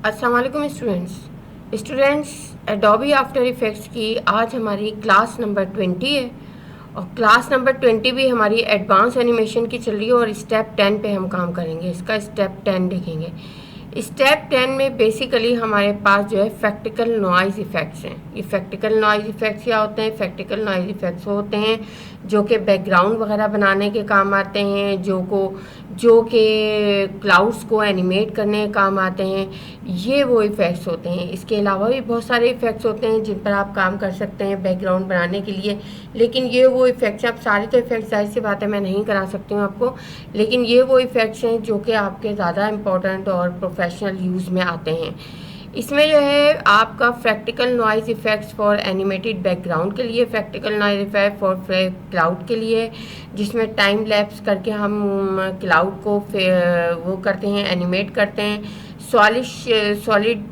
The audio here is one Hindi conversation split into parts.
अस्सलाम वालेकुम स्टूडेंट्स एडोबी आफ्टर इफ़ेक्ट्स की आज हमारी क्लास नंबर 20 है और क्लास नंबर 20 भी हमारी एडवांस एनिमेशन की चल रही है और स्टेप 10 पे हम काम करेंगे। इसका स्टेप 10 देखेंगे। स्टेप 10 में बेसिकली हमारे पास जो है प्रैक्टिकल नॉइज़ इफ़ेक्ट्स हैं। ये प्रैक्टिकल नॉइज़ इफ़ेक्ट्स क्या होते हैं? प्रैक्टिकल नॉइज़ इफ़ेक्ट्स होते हैं जो कि बैकग्राउंड वगैरह बनाने के काम आते हैं, जो कि क्लाउड्स को एनिमेट करने के काम आते हैं। ये वो इफ़ेक्ट्स होते हैं। इसके अलावा भी बहुत सारे इफ़ेक्ट्स होते हैं जिन पर आप काम कर सकते हैं बैकग्राउंड बनाने के लिए, लेकिन ये वो इफ़ेक्ट्स हैं। अब सारे तो इफ़ेक्ट्स जाहिर सी बात है मैं नहीं करा सकती हूँ आपको, लेकिन ये वो इफ़ेक्ट्स हैं जो कि आपके ज़्यादा इम्पोर्टेंट और प्रोफेशनल यूज़ में आते हैं। इसमें जो है आपका practical noise effects for animated background के लिए, practical noise effect for cloud के लिए, जिसमें टाइम लैप्स करके हम क्लाउड को वो करते हैं, एनिमेट करते हैं। सॉलिड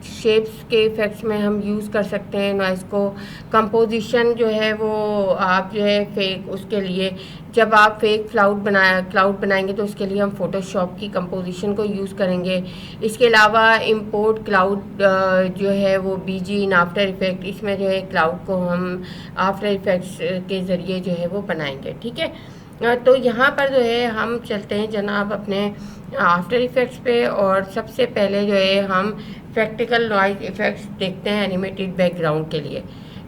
शेप्स के इफ़ेक्ट्स में हम यूज़ कर सकते हैं नॉइज़ को। कंपोजिशन जो है वो आप जो है फेक, उसके लिए जब आप फेक क्लाउड बनाएंगे तो उसके लिए हम फोटोशॉप की कंपोजिशन को यूज़ करेंगे। इसके अलावा इंपोर्ट क्लाउड जो है वो बीजी इन आफ्टर इफ़ेक्ट, इसमें जो है क्लाउड को हम आफ्टर इफ़ेक्ट्स के ज़रिए जो है वो बनाएंगे। ठीक है, तो यहाँ पर जो है हम चलते हैं जनाब अपने आफ्टर इफ़ेक्ट्स पे और सबसे पहले जो है हम प्रैक्टिकल नॉइज़ इफ़ेक्ट्स देखते हैं एनिमेटेड बैकग्राउंड के लिए।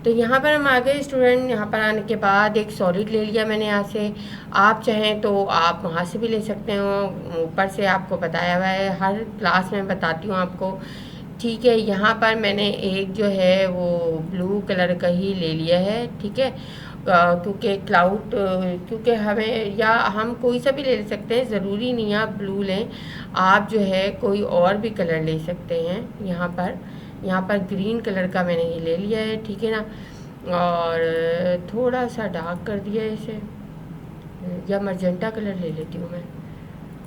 तो यहाँ पर हम आ गए स्टूडेंट। यहाँ पर आने के बाद एक सॉलिड ले लिया मैंने यहाँ से। आप चाहें तो आप वहाँ से भी ले सकते हो, ऊपर से आपको बताया हुआ है, हर क्लास में बताती हूँ आपको। ठीक है, यहाँ पर मैंने एक जो है वो ब्लू कलर का ही ले लिया है। ठीक है, क्योंकि क्लाउड क्योंकि हमें, या हम कोई सा भी ले सकते हैं, ज़रूरी नहीं आप ब्लू लें, आप जो है कोई और भी कलर ले सकते हैं। यहाँ पर ग्रीन कलर का मैंने ये ले लिया है। ठीक है ना, और थोड़ा सा डार्क कर दिया है इसे, या मर्जेंटा कलर ले लेती हूँ मैं,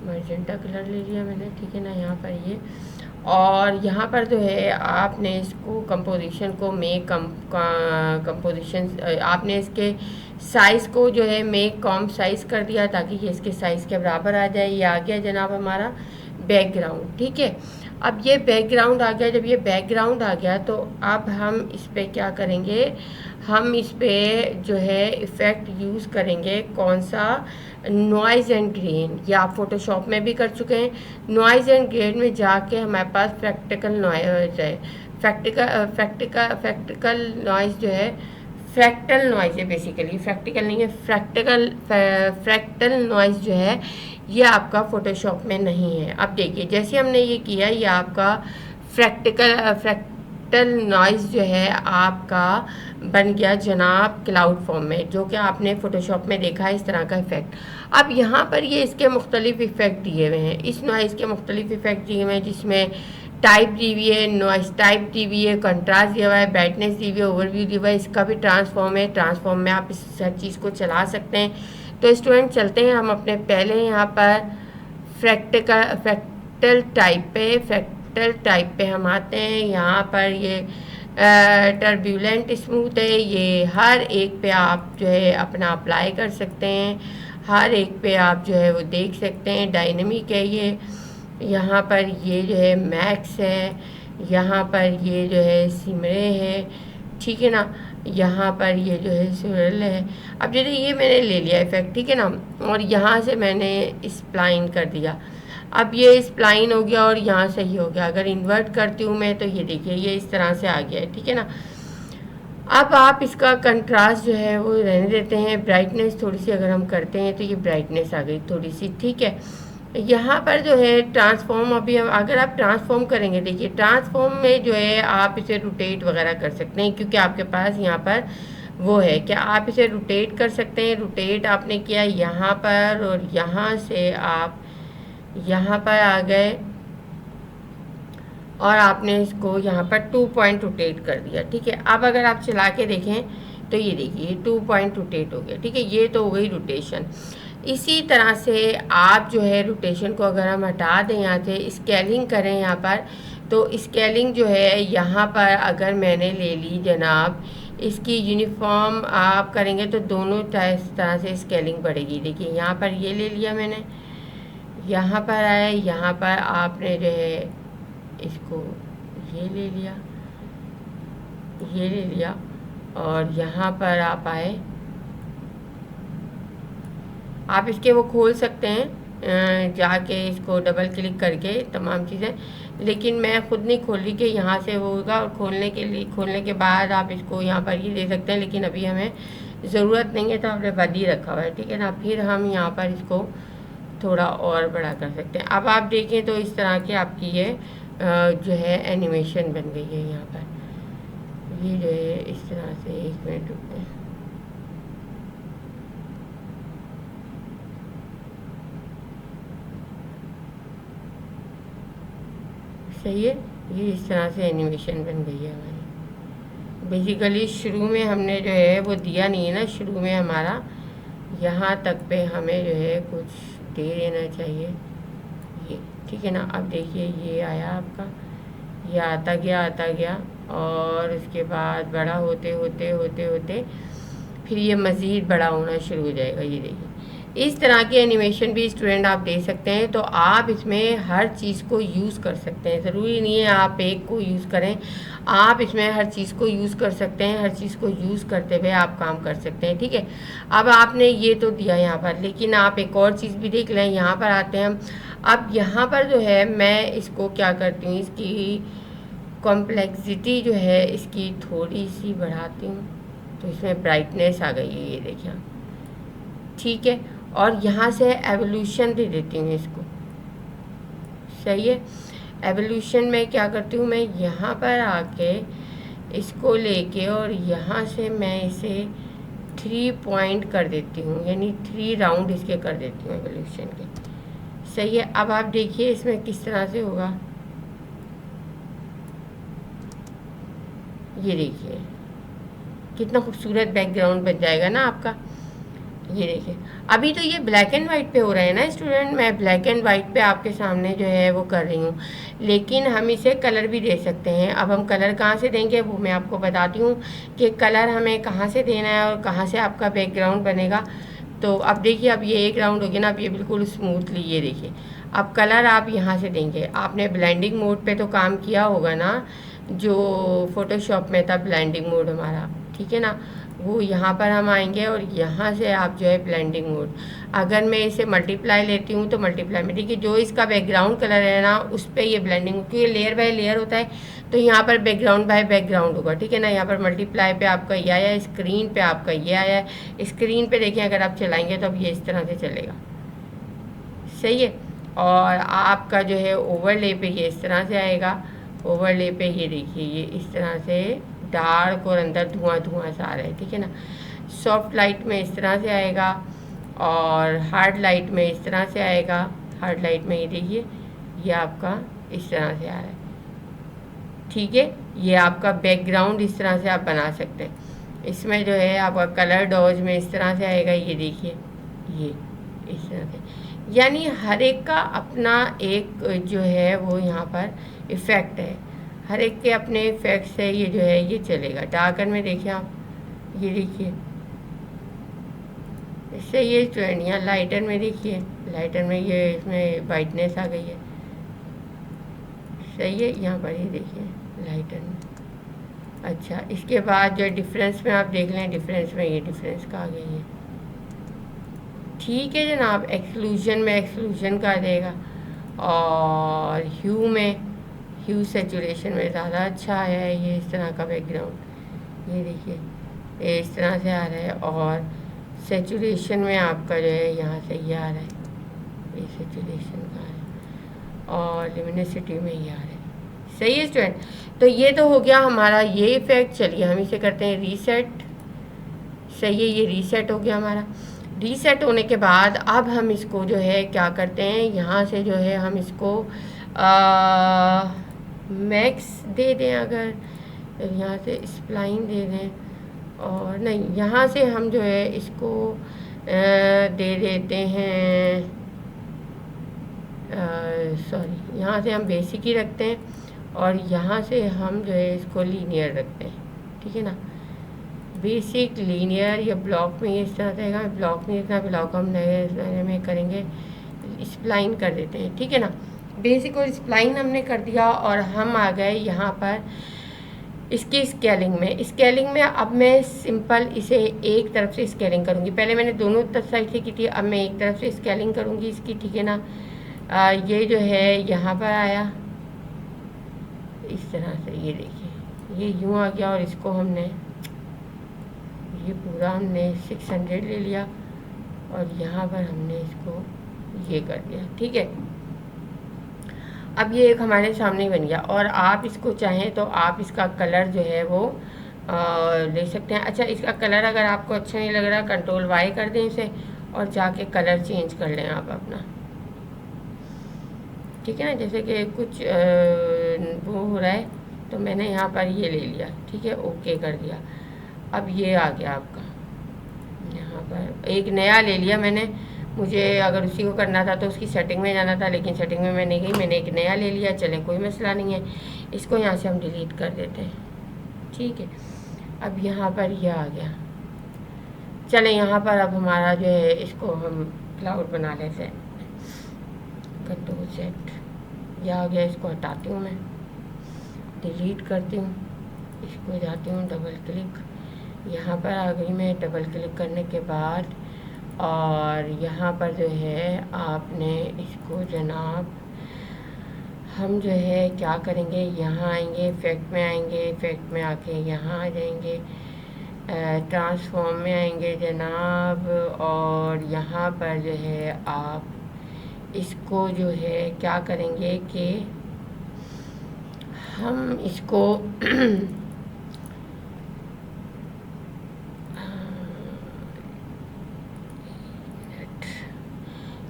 मर्जेंटा कलर ले लिया मैंने। ठीक है ना, यहाँ पर ये, और यहाँ पर जो है आपने इसको कंपोजिशन को कंपोजिशन आपने इसके साइज़ को जो है मेक कॉम साइज़ कर दिया ताकि ये इसके साइज़ के बराबर आ जाए। ये आ गया जनाब हमारा बैकग्राउंड। ठीक है, अब ये बैकग्राउंड आ गया। जब ये बैकग्राउंड आ गया तो अब हम इस पर क्या करेंगे, हम इस पर जो है इफ़ेक्ट यूज़ करेंगे। कौन सा? Noise and grain. ये आप फोटोशॉप में भी कर चुके हैं। नॉइज़ एंड ग्रेन में जाके हमारे पास प्रैक्टिकल नॉइज़ है। प्रैक्टिकल नॉइज़ जो है फ्रैक्टल नॉइज़ है, बेसिकली प्रैक्टिकल नहीं है, फ्रैक्टल नॉइज़ जो है ये आपका फ़ोटोशॉप में नहीं है। अब देखिए जैसे हमने ये किया, ये आपका फ्रैक्टल नॉइज़ जो है आपका बन गया जनाब क्लाउड फॉर्म में, जो कि आपने फ़ोटोशॉप में देखा है इस तरह का इफ़ेक्ट। अब यहाँ पर ये इसके मुख्तलिफ इफ़ेक्ट दिए हुए हैं, इस नॉइज़ के मुख्तलिफ इफ़ेक्ट दिए हुए हैं, जिसमें टाइप दी हुई है, नॉइज़ टाइप दी हुई है, कंट्रास्ट दिया हुआ है, ब्राइटनेस दी हुई है, ओवरव्यू दिया हुआ है। इसका भी ट्रांसफॉर्म है, ट्रांसफॉर्म में आप इस हर चीज़ को चला सकते हैं। तो स्टूडेंट चलते हैं हम अपने पहले यहाँ पर फ्रैक्टल टाइप पे हम आते हैं। यहाँ पर ये टर्ब्यूलेंट स्मूथ है, ये हर एक पे आप जो है अपना अप्लाई कर सकते हैं, हर एक पे आप जो है वो देख सकते हैं। डायनेमिक है ये, यहाँ पर ये जो है मैक्स है, यहाँ पर ये जो है सिमरे है। ठीक है ना, यहाँ पर ये जो है सुरल है। अब जैसे ये मैंने ले लिया इफेक्ट, ठीक है ना, और यहाँ से मैंने स्प्लाइन कर दिया। अब ये स्प्लाइन हो गया और यहाँ सही हो गया। अगर इन्वर्ट करती हूँ मैं तो ये देखिए ये इस तरह से आ गया है। ठीक है ना, अब आप इसका कंट्रास्ट जो है वो रहने देते हैं। ब्राइटनेस थोड़ी सी अगर हम करते हैं तो ये ब्राइटनेस आ गई थोड़ी सी। ठीक है, यहाँ पर जो है ट्रांसफॉर्म, अभी हम अगर आप ट्रांसफॉर्म करेंगे, देखिए ट्रांसफॉर्म में जो है आप इसे रोटेट वगैरह कर सकते हैं, क्योंकि आपके पास यहाँ पर वो है कि आप इसे रोटेट कर सकते हैं। रोटेट आपने किया यहाँ पर, और यहाँ से आप यहाँ पर आ गए और आपने इसको यहाँ पर 2 पॉइंट रोटेट कर दिया। ठीक है, अब अगर आप चला के देखें तो ये देखिए 2 पॉइंट रोटेट हो गया। ठीक है, ये तो हो गई रोटेशन। इसी तरह से आप जो है रोटेशन को अगर हम हटा दें यहाँ से, स्केलिंग करें यहाँ पर, तो स्केलिंग जो है यहाँ पर अगर मैंने ले ली जनाब, इसकी यूनिफॉर्म आप करेंगे तो दोनों तरह से स्केलिंग बढ़ेगी। देखिए यहाँ पर ये ले लिया मैंने, यहाँ पर आए, यहाँ पर आपने जो है इसको ये ले लिया, ये ले लिया, और यहाँ पर आप आए, आप इसके वो खोल सकते हैं जाके इसको डबल क्लिक करके तमाम चीज़ें, लेकिन मैं खुद नहीं खोल रही कि यहाँ से होगा, और खोलने के बाद आप इसको यहाँ पर ही दे सकते हैं, लेकिन अभी हमें ज़रूरत नहीं है तो हमने बंद ही रखा हुआ है, ठीक है ना। फिर हम यहाँ पर इसको थोड़ा और बड़ा कर सकते हैं। अब आप देखें तो इस तरह की आपकी ये जो है एनिमेशन बन गई है यहाँ पर, ये जो है इस तरह से। 1 मिनट रुकें, सही है, ये इस तरह से एनिमेशन बन गई है हमारी। बेसिकली शुरू में हमने जो है वो दिया नहीं है ना, शुरू में हमारा यहाँ तक पे हमें जो है कुछ दे देना चाहिए, ये ठीक है ना। अब देखिए ये आया आपका, ये आता गया, और उसके बाद बड़ा होते होते होते होते फिर ये मज़ीद बड़ा होना शुरू हो जाएगा। ये देखिए इस तरह की एनिमेशन भी स्टूडेंट आप दे सकते हैं। तो आप इसमें हर चीज़ को यूज़ कर सकते हैं, ज़रूरी नहीं है आप एक को यूज़ करें, आप इसमें हर चीज़ को यूज़ कर सकते हैं, हर चीज़ को यूज़ करते हुए आप काम कर सकते हैं, ठीक है। अब आपने ये तो दिया यहाँ पर, लेकिन आप एक और चीज़ भी देख लें। यहाँ पर आते हैं हम, अब यहाँ पर जो है मैं इसको क्या करती हूँ, इसकी कॉम्प्लेक्सिटी जो है इसकी थोड़ी सी बढ़ाती हूँ, तो इसमें ब्राइटनेस आ गई है, ये देखिए, ठीक है। और यहाँ से एवोल्यूशन दे देती हूँ इसको, सही है। एवोल्यूशन में क्या करती हूँ, मैं यहाँ पर आके इसको लेके और यहाँ से मैं इसे 3 पॉइंट कर देती हूँ, यानी 3 राउंड इसके कर देती हूँ एवोल्यूशन के, सही है। अब आप देखिए इसमें किस तरह से होगा, ये देखिए कितना खूबसूरत बैकग्राउंड बन जाएगा ना आपका। ये देखिए अभी तो ये ब्लैक एंड वाइट पे हो रहा है ना स्टूडेंट, मैं ब्लैक एंड वाइट पे आपके सामने जो है वो कर रही हूँ, लेकिन हम इसे कलर भी दे सकते हैं। अब हम कलर कहाँ से देंगे वो मैं आपको बताती हूँ कि कलर हमें कहाँ से देना है और कहाँ से आपका बैकग्राउंड बनेगा। तो अब देखिए, अब ये एक राउंड हो गया ना, अब ये बिल्कुल स्मूथली, ये देखिए अब कलर आप यहाँ से देंगे। आपने ब्लेंडिंग मोड पे तो काम किया होगा ना, जो फोटोशॉप में था ब्लेंडिंग मोड हमारा, ठीक है ना, वो यहाँ पर हम आएंगे और यहाँ से आप जो है ब्लेंडिंग मोड, अगर मैं इसे मल्टीप्लाई लेती हूँ तो मल्टीप्लाई में देखिए जो इसका बैकग्राउंड कलर है ना उस पर ये ब्लेंडिंग, क्योंकि लेयर बाय लेयर होता है तो यहाँ पर बैकग्राउंड बाय बैकग्राउंड होगा, ठीक है ना। यहाँ पर मल्टीप्लाई पे आपका ये आया, स्क्रीन पे आपका ये आया, स्क्रीन पे देखिए अगर आप चलाएंगे तो अब ये इस तरह से चलेगा, सही है। और आपका जो है ओवरले पे ये इस तरह से आएगा, ओवरले पे ये देखिए ये इस तरह से डार्क और अंदर धुआं धुआं सा आ रहा है, ठीक है ना। सॉफ्ट लाइट में इस तरह से आएगा और हार्ड लाइट में इस तरह से आएगा। हार्ड लाइट में ये देखिए ये आपका इस तरह से आ रहा है, ठीक है। ये आपका बैकग्राउंड इस तरह से आप बना सकते हैं। इसमें जो है आपका कलर डॉज में इस तरह से आएगा, ये देखिए ये इस तरह से, यानी हर एक का अपना एक जो है वो यहाँ पर इफ़ेक्ट है, हर एक के अपने इफेक्ट से ये जो है ये चलेगा। डार्कन में देखिए आप, ये देखिए इससे ये स्टूडेंट, यहाँ लाइटर में देखिए, लाइटर में ये इसमें वाइटनेस आ गई है, सही है। यहाँ पर ये देखिए लाइटर में, अच्छा इसके बाद जो डिफरेंस में आप देख लें, डिफरेंस में ये डिफरेंस का आ गई है, ठीक है जनाब। एक्सक्लूजन में एक्सक्लूजन का देगा, और ह्यू में ह्यू सेचुरेशन में ज़्यादा अच्छा आया है ये इस तरह का बैकग्राउंड, ये देखिए ये इस तरह से आ रहा है। और सेचुरेशन में आपका जो है यहाँ से ये आ रहा है, ये सेचुरेशन का है, और लिमिनिसिटी में ये आ रहा है, सही है स्टूडेंट। तो ये तो हो गया हमारा ये इफेक्ट। चलिए हम इसे करते हैं रीसेट, सही है, ये रीसेट हो गया हमारा। रीसेट होने के बाद अब हम इसको जो है क्या करते हैं, यहाँ से जो है हम इसको मैक्स दे दें, अगर यहाँ से स्प्लाइन दे दें, और नहीं यहाँ से हम जो है इसको दे देते हैं, सॉरी यहाँ से हम बेसिक ही रखते हैं, और यहाँ से हम जो है इसको लीनियर रखते हैं, ठीक है ना। बेसिक लीनियर या ब्लॉक में इस तरह रहेगा, ब्लॉक में इतना ब्लॉक हम नए में करेंगे, स्प्लाइन कर देते हैं, ठीक है ना। बेसिक और स्प्लाइन हमने कर दिया और हम आ गए यहाँ पर इसकी स्केलिंग में। स्केलिंग में अब मैं सिंपल इसे एक तरफ से स्केलिंग करूँगी। पहले मैंने दोनों साइड से की थी, अब मैं एक तरफ से स्केलिंग करूँगी इसकी, ठीक है ना। ये जो है यहाँ पर आया इस तरह से, ये देखिए ये यूँ आ गया और इसको हमने ये पूरा हमने 600 ले लिया और यहाँ पर हमने इसको ये कर दिया, ठीक है। अब ये एक हमारे सामने बन गया और आप इसको चाहें तो आप इसका कलर जो है वो ले सकते हैं। अच्छा, इसका कलर अगर आपको अच्छा नहीं लग रहा, कंट्रोल वाई कर दें इसे और जाके कलर चेंज कर लें आप अपना, ठीक है ना। जैसे कि कुछ वो हो रहा है तो मैंने यहाँ पर ये ले लिया, ठीक है, ओके कर दिया। अब ये आ गया आपका, यहाँ पर एक नया ले लिया मैंने। मुझे अगर उसी को करना था तो उसकी सेटिंग में जाना था, लेकिन सेटिंग में मैं नहीं गई, मैंने एक नया ले लिया। चलें, कोई मसला नहीं है, इसको यहाँ से हम डिलीट कर देते हैं, ठीक है। अब यहाँ पर ये आ गया। चलें, यहाँ पर अब हमारा जो है इसको हम क्लाउड बना लेते हैं। कंट्रोल सेट, यह आ गया, इसको हटाती हूँ मैं, डिलीट करती हूँ, इसको जाती हूँ डबल क्लिक, यहाँ पर आ गई मैं। डबल क्लिक करने के बाद और यहाँ पर जो है आपने इसको जनाब हम जो है क्या करेंगे, यहाँ आएंगे, इफ़ेक्ट में आएंगे, इफ़ेक्ट में आके यहाँ आ जाएंगे, ट्रांसफॉर्म में आएंगे जनाब, और यहाँ पर जो है आप इसको जो है क्या करेंगे कि हम इसको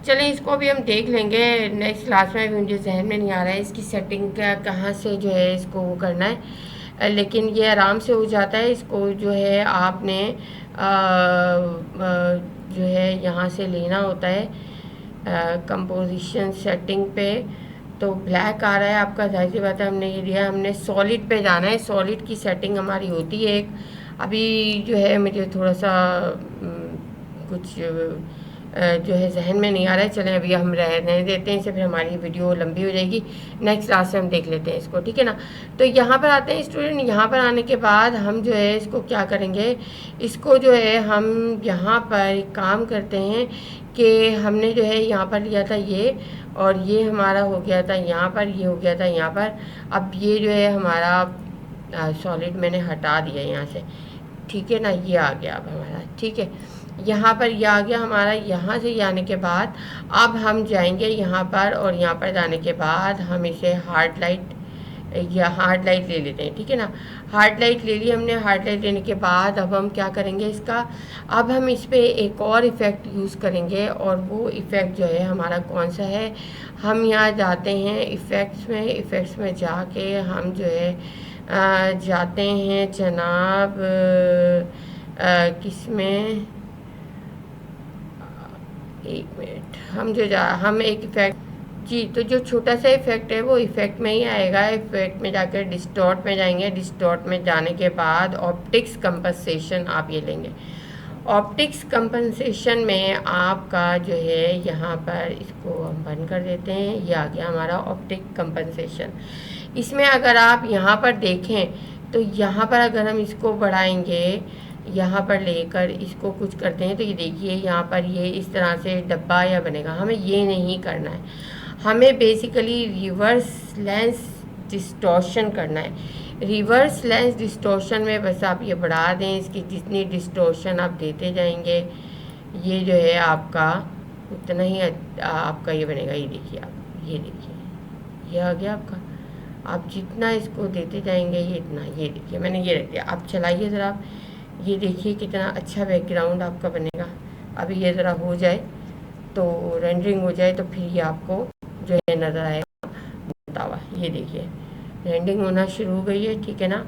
चलिए इसको भी हम देख लेंगे नेक्स्ट क्लास में। मुझे जहन में नहीं आ रहा है इसकी सेटिंग का कहाँ से जो है इसको वो करना है, लेकिन ये आराम से हो जाता है। इसको जो है आपने जो है यहाँ से लेना होता है कंपोजिशन सेटिंग पे, तो ब्लैक आ रहा है आपका, जाहिर सी बात है हमने ये लिया। हमने सॉलिड पे जाना है, सॉलिड की सेटिंग हमारी होती है एक। अभी जो है मुझे थोड़ा सा कुछ जो है जहन में नहीं आ रहा है। चलें अभी हम रहने देते हैं इसे, फिर हमारी वीडियो लंबी हो जाएगी। नेक्स्ट क्लास से हम देख लेते हैं इसको, ठीक है ना। तो यहाँ पर आते हैं स्टूडेंट, यहाँ पर आने के बाद हम जो है इसको क्या करेंगे, इसको जो है हम यहाँ पर काम करते हैं कि हमने जो है यहाँ पर लिया था ये, और ये हमारा हो गया था यहाँ पर, ये हो गया था यहाँ पर। अब ये जो है हमारा सॉलिड मैंने हटा दिया यहाँ से, ठीक है ना, ये आ गया अब हमारा, ठीक है। यहाँ पर ये आ गया हमारा। यहाँ से आने के बाद अब हम जाएंगे यहाँ पर, और यहाँ पर जाने के बाद हम इसे हार्ड लाइट या हार्ड लाइट ले लेते हैं, ठीक है ना। हार्ड लाइट ले ली हमने। हार्ड लाइट लेने के बाद अब हम क्या करेंगे इसका, अब हम इस पर एक और इफ़ेक्ट यूज़ करेंगे, और वो इफ़ेक्ट जो है हमारा कौन सा है, हम यहाँ जाते हैं इफ़ेक्ट्स में, इफ़ेक्ट्स में जाके हम जो है जाते हैं जनाब किस में, एक मिनट, हम एक इफ़ेक्ट जी, तो जो छोटा सा इफ़ेक्ट है वो इफ़ेक्ट में ही आएगा। इफ़ेक्ट में जाकर डिस्टॉर्ट में जाएंगे, डिस्टॉर्ट में जाने के बाद ऑप्टिक्स कंपनसेशन आप ये लेंगे। ऑप्टिक्स कंपनसेशन में आपका जो है यहाँ पर इसको हम बंद कर देते हैं, ये आ गया हमारा ऑप्टिक कंपनसेशन। इसमें अगर आप यहाँ पर देखें तो यहाँ पर अगर हम इसको बढ़ाएंगे, यहाँ पर लेकर इसको कुछ करते हैं तो ये देखिए यहाँ पर ये इस तरह से डब्बा या बनेगा। हमें ये नहीं करना है, हमें बेसिकली रिवर्स लेंस डिस्टॉर्शन करना है। रिवर्स लेंस डिस्टॉर्शन में बस आप ये बढ़ा दें, इसकी जितनी डिस्टॉर्शन आप देते जाएंगे ये जो है आपका उतना ही आपका ये बनेगा। ये देखिए आप, ये देखिए ये आ गया आपका। आप जितना इसको देते जाएंगे ये इतना, ये देखिए मैंने ये रख दिया। आप चलाइए ज़रा, आप ये देखिए कितना अच्छा बैकग्राउंड आपका बनेगा। अभी ये ज़रा हो जाए तो रेंडरिंग हो जाए तो फिर ये आपको जो है नज़र आएगा बनता हुआ। ये देखिए रेंडरिंग होना शुरू हो गई है, ठीक है ना।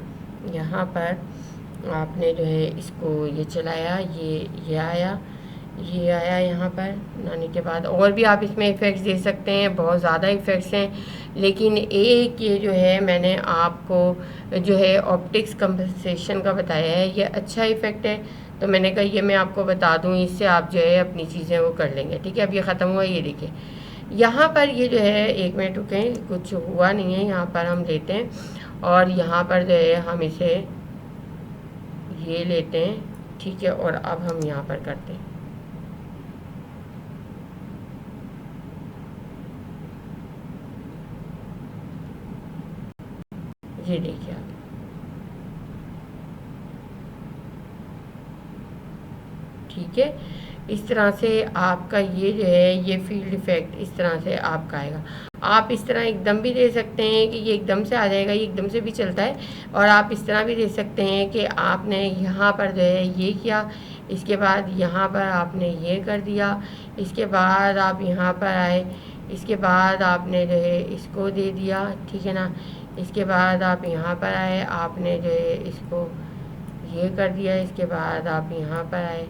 यहाँ पर आपने जो है इसको ये चलाया, ये आया, ये आया यहाँ पर लाने के बाद। और भी आप इसमें इफ़ेक्ट्स दे सकते हैं, बहुत ज़्यादा इफ़ेक्ट्स हैं, लेकिन एक ये जो है मैंने आपको जो है ऑप्टिक्स कंपनसेशन का बताया है, ये अच्छा इफ़ेक्ट है, तो मैंने कहा ये मैं आपको बता दूँ, इससे आप जो है अपनी चीज़ें वो कर लेंगे, ठीक है। अब ये ख़त्म हुआ, ये देखिए यहाँ पर ये जो है, 1 मिनट रुकें, कुछ हुआ नहीं है, यहाँ पर हम लेते हैं और यहाँ पर जो है हम इसे ये लेते हैं, ठीक है। और अब हम यहाँ पर करते हैं, ये देखिए आप, ठीक है। इस तरह से आपका ये जो है ये फील्ड इफेक्ट इस तरह से आपका आएगा। आप इस तरह एकदम भी दे सकते हैं कि ये एकदम से आ जाएगा, ये एकदम से भी चलता है। और आप इस तरह भी दे सकते हैं कि आपने यहाँ पर जो है ये किया, इसके बाद यहाँ पर आपने ये कर दिया, इसके बाद आप यहाँ पर आए, इसके बाद आपने जो है इसको दे दिया, ठीक है ना। इसके बाद आप यहाँ पर आए, आपने जो है इसको ये कर दिया, इसके बाद आप यहाँ पर आए,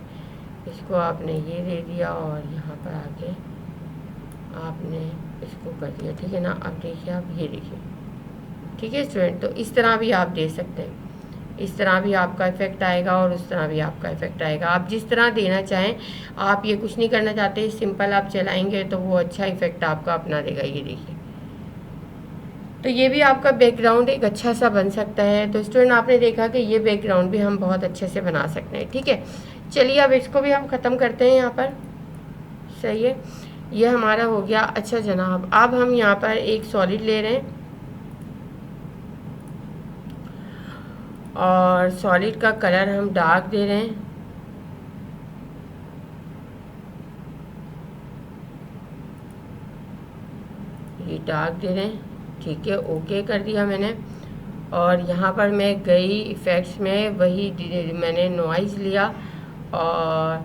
इसको आपने ये दे दिया और यहाँ पर आके आपने इसको कर दिया, ठीक है ना। अब देखिए आप, ये देखिए, ठीक है स्टूडेंट। तो इस तरह भी आप दे सकते हैं, इस तरह भी आपका इफेक्ट आएगा और उस तरह भी आपका इफेक्ट आएगा। आप जिस तरह देना चाहें, आप ये कुछ नहीं करना चाहते, सिंपल आप चलाएंगे तो वो अच्छा इफेक्ट आपका अपना देगा। ये देखिए, तो ये भी आपका बैकग्राउंड एक अच्छा सा बन सकता है। तो स्टूडेंट आपने देखा कि ये बैकग्राउंड भी हम बहुत अच्छे से बना सकते हैं, ठीक है। चलिए अब इसको भी हम ख़त्म करते हैं यहाँ पर, सही है। ये हमारा हो गया। अच्छा जनाब, अब हम यहाँ पर एक सॉलिड ले रहे हैं और सॉलिड का कलर हम डार्क दे रहे हैं। ये डार्क दे रहे हैं, ठीक है, ओके कर दिया मैंने। और यहाँ पर मैं गई इफ़ेक्ट्स में, वही मैंने नॉइज़ लिया और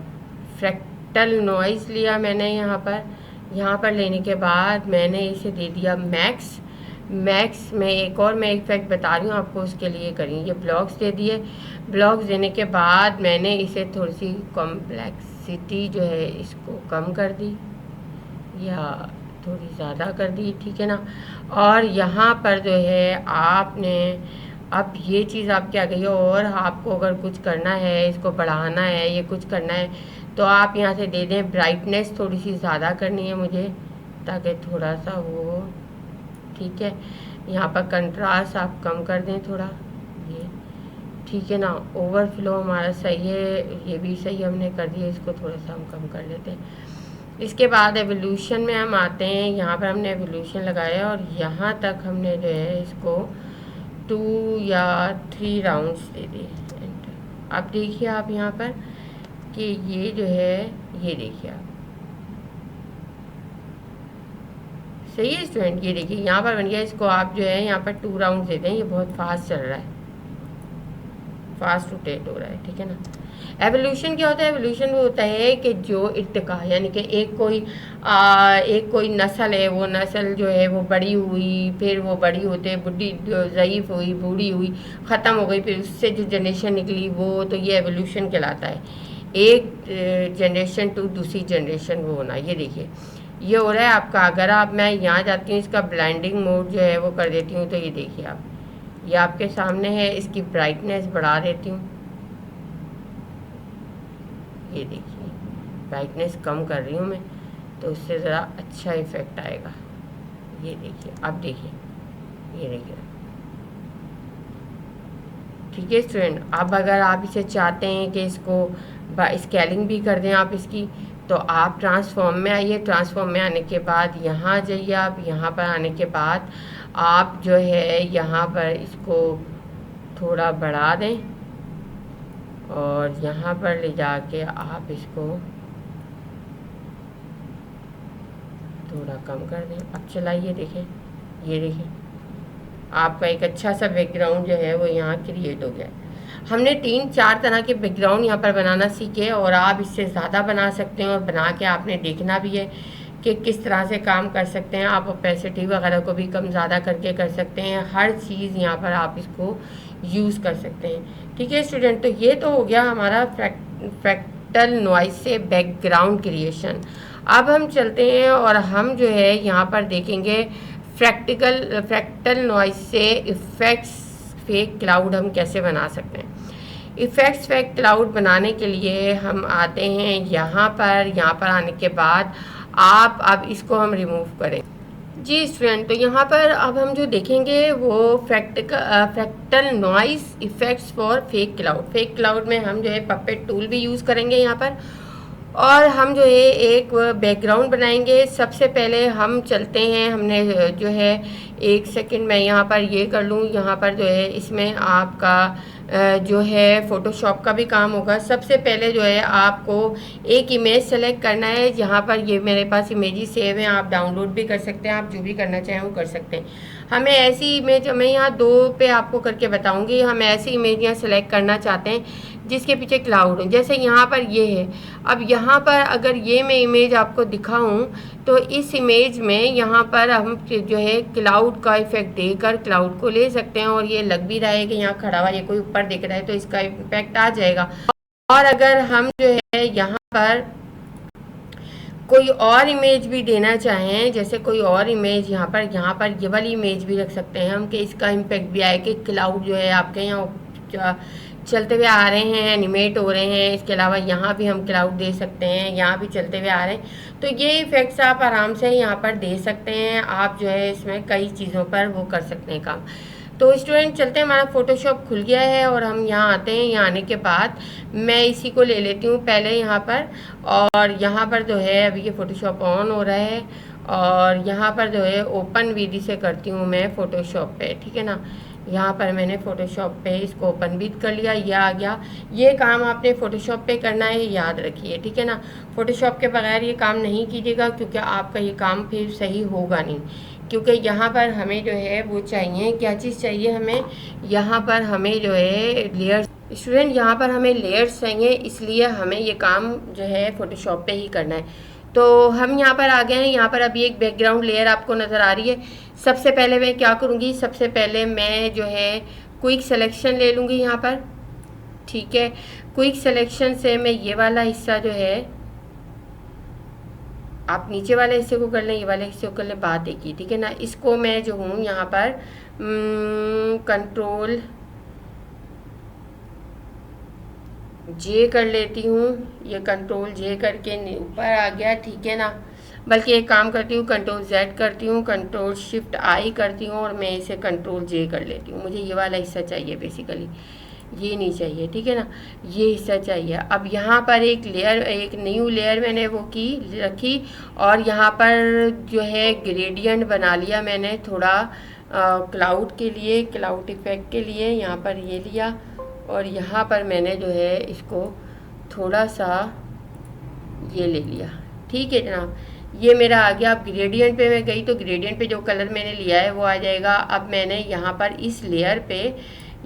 फ्रैक्टल नॉइज़ लिया मैंने यहाँ पर लेने के बाद मैंने इसे दे दिया मैक्स में। एक और मैं इफेक्ट बता रही हूँ आपको, उसके लिए करिए। ये ब्लॉक्स दे दिए, ब्लॉक्स देने के बाद मैंने इसे थोड़ी सी कॉम्प्लेक्सिटी जो है इसको कम कर दी या थोड़ी ज़्यादा कर दी, ठीक है ना। और यहाँ पर जो है आपने अब ये चीज़ आपकी आ गई है। और आपको अगर कुछ करना है, इसको बढ़ाना है, ये कुछ करना है, तो आप यहाँ से दे दें ब्राइटनेस थोड़ी सी ज़्यादा करनी है मुझे, ताकि थोड़ा सा वो, ठीक है। यहाँ पर कंट्रास्ट आप कम कर दें थोड़ा, ये ठीक है ना। ओवरफ्लो हमारा सही है, ये भी सही हमने कर दिया, इसको थोड़ा सा हम कम कर लेते हैं। इसके बाद एवोल्यूशन में हम आते हैं। यहाँ पर हमने एवोल्यूशन लगाया और यहाँ तक हमने जो है इसको 2 या 3 राउंड्स दे दिए। अब देखिए आप यहाँ पर कि ये जो है, ये देखिए आप, सही है स्टूडेंट। ये देखिए यहाँ पर बन गया। इसको आप जो है यहाँ पर 2 राउंड दे दें। ये बहुत फास्ट चल रहा है, फास्ट रोटेट हो रहा है, ठीक है ना। एवोल्यूशन क्या होता है? एवोल्यूशन वो होता है कि जो इर्तिका, यानी कि एक कोई नस्ल है, वो नस्ल जो है वो बड़ी हुई, फिर वो बड़ी होते बुढ़ी, ज़ईफ़ हुई, बूढ़ी हुई, ख़त्म हो गई, फिर उससे जो जनरेशन निकली वो, तो ये एवोल्यूशन कहलाता है। एक जनरेशन टू दूसरी जनरेशन वो होना। ये देखिए ये हो रहा है आपका। अगर आप, मैं यहाँ जाती हूँ, इसका ब्लाइंडिंग मोड जो है वो कर देती हूँ, तो ये देखिए आप, ये आपके सामने है। इसकी ब्राइटनेस बढ़ा देती हूँ, ये देखिए ब्राइटनेस कम कर रही हूँ मैं, तो उससे ज़रा अच्छा इफेक्ट आएगा। ये देखिए, अब देखिए, ये देखिए, ठीक है स्टूडेंट। अब अगर आप इसे चाहते हैं कि इसको स्केलिंग भी कर दें आप इसकी, तो आप ट्रांसफॉर्म में आइए। ट्रांसफॉर्म में आने के बाद यहाँ जाइए आप। यहाँ पर आने के बाद आप जो है यहाँ पर इसको थोड़ा बढ़ा दें और यहाँ पर ले जाके आप इसको थोड़ा कम कर दें। अब चलाइए, देखें, ये देखें, आपका एक अच्छा सा बैकग्राउंड जो है वो यहाँ क्रिएट हो गया। हमने 3-4 तरह के बैकग्राउंड यहाँ पर बनाना सीखे और आप इससे ज़्यादा बना सकते हैं और बना के आपने देखना भी है कि किस तरह से काम कर सकते हैं। आप ओपेसिटी वगैरह को भी कम ज़्यादा करके कर सकते हैं। हर चीज़ यहाँ पर आप इसको यूज़ कर सकते हैं, ठीक है स्टूडेंट। तो ये तो हो गया हमारा फ्रैक्टल नॉइज़ से बैकग्राउंड क्रिएशन। अब हम चलते हैं और हम जो है यहाँ पर देखेंगे फ्रैक्टल नॉइज़ से इफ़ेक्ट्स फेक क्लाउड हम कैसे बना सकते हैं। इफ़ेक्ट्स फेक क्लाउड बनाने के लिए हम आते हैं यहाँ पर आने के बाद आप अब इसको हम रिमूव करें। जी स्टूडेंट, तो यहाँ पर अब हम जो देखेंगे वो fractal noise effects for fake cloud. Fake cloud में हम जो है पपेट टूल भी यूज़ करेंगे यहाँ पर, और हम जो है एक बैकग्राउंड बनाएंगे। सबसे पहले हम चलते हैं, हमने जो है 1 सेकंड मैं यहाँ पर ये कर लूँ, यहाँ पर जो है इसमें आपका जो है फ़ोटोशॉप का भी काम होगा। सबसे पहले जो है आपको एक इमेज सेलेक्ट करना है। यहाँ पर ये मेरे पास इमेजेस सेव हैं, आप डाउनलोड भी कर सकते हैं, आप जो भी करना चाहें वो कर सकते हैं। हमें ऐसी इमेज, मैं यहाँ 2 पे आपको करके बताऊँगी, हम ऐसी इमेज यहाँ सेलेक्ट करना चाहते हैं जिसके पीछे क्लाउड हो। जैसे यहाँ पर ये है, अब यहाँ पर अगर ये मैं इमेज आपको दिखाऊं तो इस इमेज में यहाँ पर हम जो है क्लाउड का इफेक्ट देकर क्लाउड को ले सकते हैं, और ये लग भी रहा है कि यहाँ खड़ा हुआ ये कोई ऊपर दिख रहा है तो इसका इम्पैक्ट आ जाएगा। और अगर हम जो है यहाँ पर कोई और इमेज भी देना चाहें, जैसे कोई और इमेज यहाँ पर ये वाली इमेज भी रख सकते हैं हम, कि इसका इम्पैक्ट भी आए कि क्लाउड जो है आपके यहाँ चलते हुए आ रहे हैं, एनिमेट हो रहे हैं। इसके अलावा यहाँ भी हम क्लाउड दे सकते हैं, यहाँ भी चलते हुए आ रहे हैं। तो ये इफ़ेक्ट्स आप आराम से यहाँ पर दे सकते हैं। आप जो है इसमें कई चीज़ों पर वो कर सकते हैं काम। तो स्टूडेंट चलते हैं, हमारा फ़ोटोशॉप खुल गया है और हम यहाँ आते हैं। यहाँ आने के बाद मैं इसी को ले लेती हूँ पहले यहाँ पर, और यहाँ पर जो है अभी ये फ़ोटोशॉप ऑन हो रहा है, और यहाँ पर जो है ओपन विधि से करती हूँ मैं फ़ोटोशॉप पे, ठीक है ना। यहाँ पर मैंने फ़ोटोशॉप पे इसको ओपन भी कर लिया, ये आ गया। ये काम आपने फ़ोटोशॉप पे करना है, याद रखिए, ठीक है ना। फ़ोटोशॉप के बगैर ये काम नहीं कीजिएगा, क्योंकि आपका ये काम फिर सही होगा नहीं। क्योंकि यहाँ पर हमें जो है वो चाहिए, क्या चीज़ चाहिए हमें, यहाँ पर हमें जो है लेयर्स। स्टूडेंट यहाँ पर हमें लेयर्स चाहिए, इसलिए हमें ये काम जो है फ़ोटोशॉप पे ही करना है। तो हम यहाँ पर आ गए हैं। यहाँ पर अभी एक बैकग्राउंड लेयर आपको नज़र आ रही है। सबसे पहले मैं क्या करूँगी, सबसे पहले मैं जो है क्विक सिलेक्शन ले लूँगी यहाँ पर, ठीक है। क्विक सिलेक्शन से मैं ये वाला हिस्सा जो है, आप नीचे वाले हिस्से को कर लें, ये वाले हिस्से को कर लें, बात एक ही, ठीक है ना। इसको मैं जो हूँ यहाँ पर कंट्रोल जे कर लेती हूँ। ये कंट्रोल जे करके ऊपर आ गया, ठीक है ना। बल्कि एक काम करती हूँ, कंट्रोल जेड करती हूँ, कंट्रोल शिफ्ट आई करती हूँ, और मैं इसे कंट्रोल जे कर लेती हूँ। मुझे ये वाला हिस्सा चाहिए, बेसिकली ये नहीं चाहिए, ठीक है ना, ये हिस्सा चाहिए। अब यहाँ पर एक लेयर, एक न्यू लेयर मैंने वो की रखी, और यहाँ पर जो है ग्रेडियंट बना लिया मैंने थोड़ा क्लाउड के लिए, क्लाउड इफेक्ट के लिए। यहाँ पर ये लिया, और यहाँ पर मैंने जो है इसको थोड़ा सा ये ले लिया, ठीक है जनाब। ये मेरा आ गया। अब ग्रेडियंट पे मैं गई तो ग्रेडियंट पे जो कलर मैंने लिया है वो आ जाएगा। अब मैंने यहाँ पर इस लेयर पे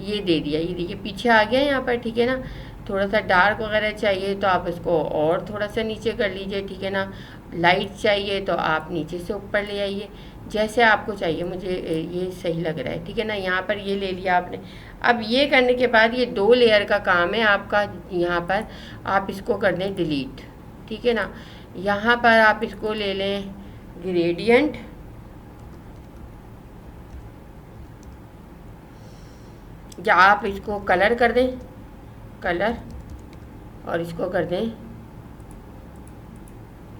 ये दे दिया, ये देखिए पीछे आ गया यहाँ पर, ठीक है ना। थोड़ा सा डार्क वगैरह चाहिए तो आप इसको और थोड़ा सा नीचे कर लीजिए, ठीक है ना। लाइट चाहिए तो आप नीचे से ऊपर ले आइए, जैसे आपको चाहिए। मुझे ये सही लग रहा है, ठीक है ना। यहाँ पर ये ले लिया आपने। अब ये करने के बाद ये 2 लेयर का काम है आपका। यहाँ पर आप इसको कर दें डिलीट, ठीक है ना। यहाँ पर आप इसको ले लें ग्रेडियंट, या आप इसको कलर कर दें, कलर, और इसको कर दें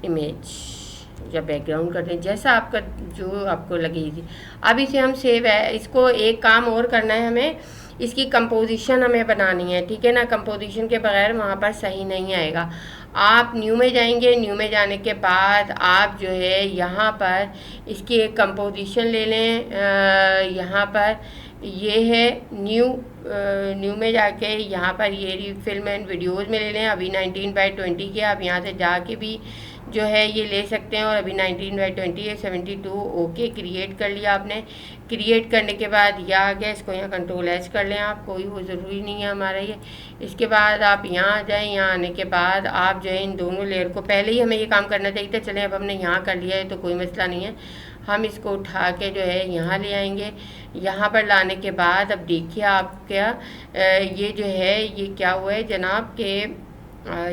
इमेज या बैकग्राउंड कर दें, जैसा आपका जो आपको लगेगी। अब इसे हम सेव है, इसको एक काम और करना है हमें, इसकी कंपोजिशन हमें बनानी है, ठीक है ना। कंपोजिशन के बगैर वहाँ पर सही नहीं आएगा। आप न्यू में जाएंगे, न्यू में जाने के बाद आप जो है यहाँ पर इसकी एक कंपोजिशन ले लें। यहाँ पर ये है न्यू में जाके यहाँ पर ये फिल्म एंड वीडियोज़ में ले लें। अभी 19/20 के आप यहाँ से जाके भी जो है ये ले सकते हैं, और अभी 19/20 है, 72 ओके क्रिएट कर लिया आपने। क्रिएट करने के बाद यह आ गया, इसको यहाँ कंट्रोल एच कर लें आप, कोई वो ज़रूरी नहीं है हमारा ये। इसके बाद आप यहाँ आ जाएँ, यहाँ आने के बाद आप जो है इन दोनों लेयर को, पहले ही हमें ये काम करना चाहिए था, चलें अब हमने यहाँ कर लिया है तो कोई मसला नहीं है। हम इसको उठा के जो है यहाँ ले आएंगे। यहाँ पर लाने के बाद अब देखिए आप क्या ये जो है ये क्या हुआ है जनाब के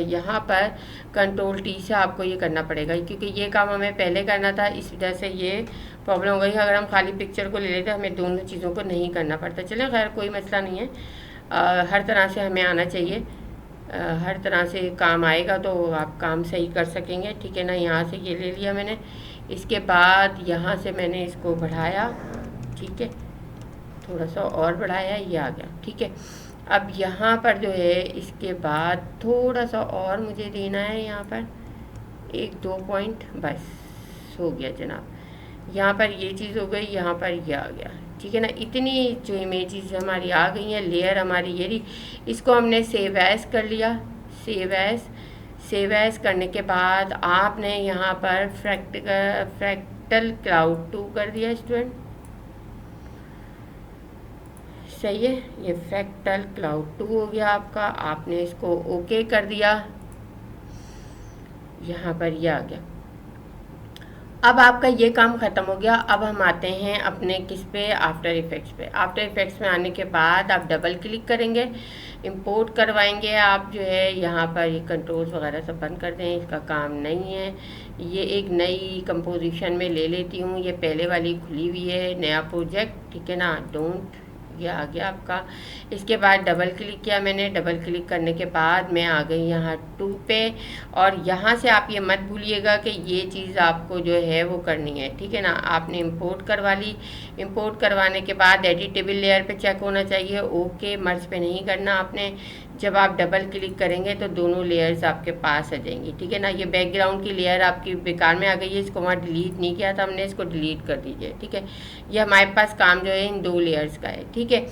यहाँ पर कंट्रोल टी से आपको ये करना पड़ेगा, क्योंकि ये काम हमें पहले करना था, इस वजह से ये प्रॉब्लम हो गई। अगर हम खाली पिक्चर को ले लेते हमें दोनों चीज़ों को नहीं करना पड़ता। चलें खैर कोई मसला नहीं है, हर तरह से हमें आना चाहिए। हर तरह से काम आएगा, तो आप काम सही कर सकेंगे, ठीक है ना। यहाँ से ये ले लिया मैंने, इसके बाद यहाँ से मैंने इसको बढ़ाया, ठीक है, थोड़ा सा और बढ़ाया, ये आ गया, ठीक है। अब यहाँ पर जो है इसके बाद थोड़ा सा और मुझे देना है, यहाँ पर 1-2 पॉइंट, बस हो गया जनाब। यहाँ पर ये चीज़ हो गई, यहाँ पर ये आ गया, ठीक है ना। इतनी जो इमेजेस हमारी आ गई हैं, लेयर हमारी ये रही, इसको हमने सेव एज कर लिया। सेव एज करने के बाद आपने यहाँ पर फ्रैक्टल क्लाउड 2 कर दिया स्टूडेंट, सही है। ये फ्रैक्टल क्लाउड 2 हो गया आपका, आपने इसको ओके कर दिया, यहाँ पर ये आ गया। अब आपका ये काम ख़त्म हो गया। अब हम आते हैं अपने किस पे, आफ्टर इफ़ेक्ट्स पे। आफ्टर इफ़ेक्ट्स में आने के बाद आप डबल क्लिक करेंगे, इंपोर्ट करवाएंगे। आप जो है यहाँ पर ये कंट्रोल्स वगैरह सब बंद कर दें, इसका काम नहीं है। ये एक नई कंपोजिशन में ले लेती हूँ, ये पहले वाली खुली हुई है, नया प्रोजेक्ट, ठीक है ना। डोंट, ये आ गया आपका। इसके बाद डबल क्लिक किया मैंने, डबल क्लिक करने के बाद मैं आ गई यहाँ 2 पे, और यहाँ से आप ये मत भूलिएगा कि ये चीज़ आपको जो है वो करनी है, ठीक है ना। आपने इंपोर्ट करवा ली, इंपोर्ट करवाने के बाद एडिटेबल लेयर पे चेक होना चाहिए, ओके, मर्ज पे नहीं करना आपने। जब आप डबल क्लिक करेंगे तो दोनों लेयर्स आपके पास आ जाएंगी, ठीक है ना। ये बैकग्राउंड की लेयर आपकी बेकार में आ गई है, इसको वहाँ डिलीट नहीं किया था हमने, इसको डिलीट कर दीजिए, ठीक है। ये हमारे पास काम जो है इन 2 लेयर्स का है, ठीक है।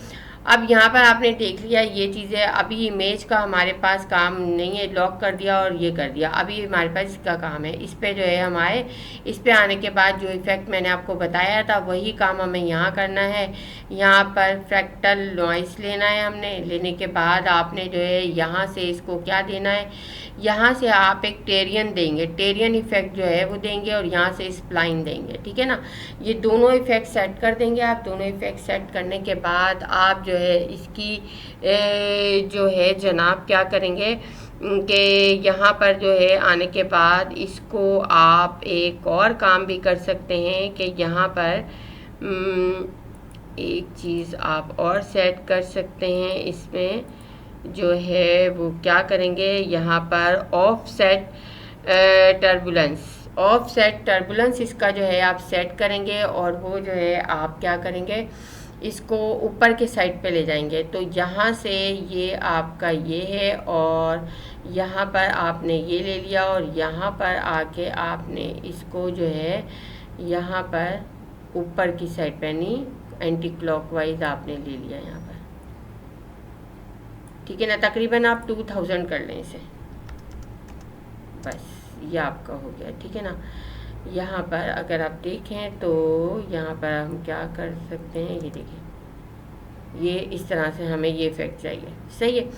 अब यहाँ पर आपने देख लिया ये चीज़ें, अभी इमेज का हमारे पास काम नहीं है, लॉक कर दिया और ये कर दिया। अभी हमारे पास इसका काम है, इस पे जो है हमारे, इस पे आने के बाद जो इफ़ेक्ट मैंने आपको बताया था वही काम हमें यहाँ करना है। यहाँ पर फ्रैक्टल नॉइस लेना है हमने, लेने के बाद आपने जो है यहाँ से इसको क्या देना है, यहाँ से आप एक टेरियन देंगे, टेरियन इफ़ेक्ट जो है वो देंगे, और यहाँ से स्प्लाइन देंगे, ठीक है ना। ये दोनों इफ़ेक्ट सेट कर देंगे आप। दोनों इफ़ेक्ट सेट करने के बाद आप जो है इसकी जो है जनाब क्या करेंगे कि यहाँ पर जो है आने के बाद इसको आप एक और काम भी कर सकते हैं कि यहाँ पर एक चीज़ आप और सेट कर सकते हैं। इसमें जो है वो क्या करेंगे, यहाँ पर ऑफसेट टर्बुलेंस इसका जो है आप सेट करेंगे, और वो जो है आप क्या करेंगे, इसको ऊपर के साइड पे ले जाएंगे। तो यहाँ से ये आपका ये है, और यहाँ पर आपने ये ले लिया, और यहाँ पर आके आपने इसको जो है यहाँ पर ऊपर की साइड पे, यानी एंटी क्लॉकवाइज आपने ले लिया यहाँ पर, ठीक है ना। तकरीबन आप 2000 कर लें इसे, बस ये आपका हो गया, ठीक है ना। यहाँ पर अगर आप देखें तो यहाँ पर हम क्या कर सकते हैं, ये देखें, ये इस तरह से हमें ये इफ़ेक्ट चाहिए, सही है।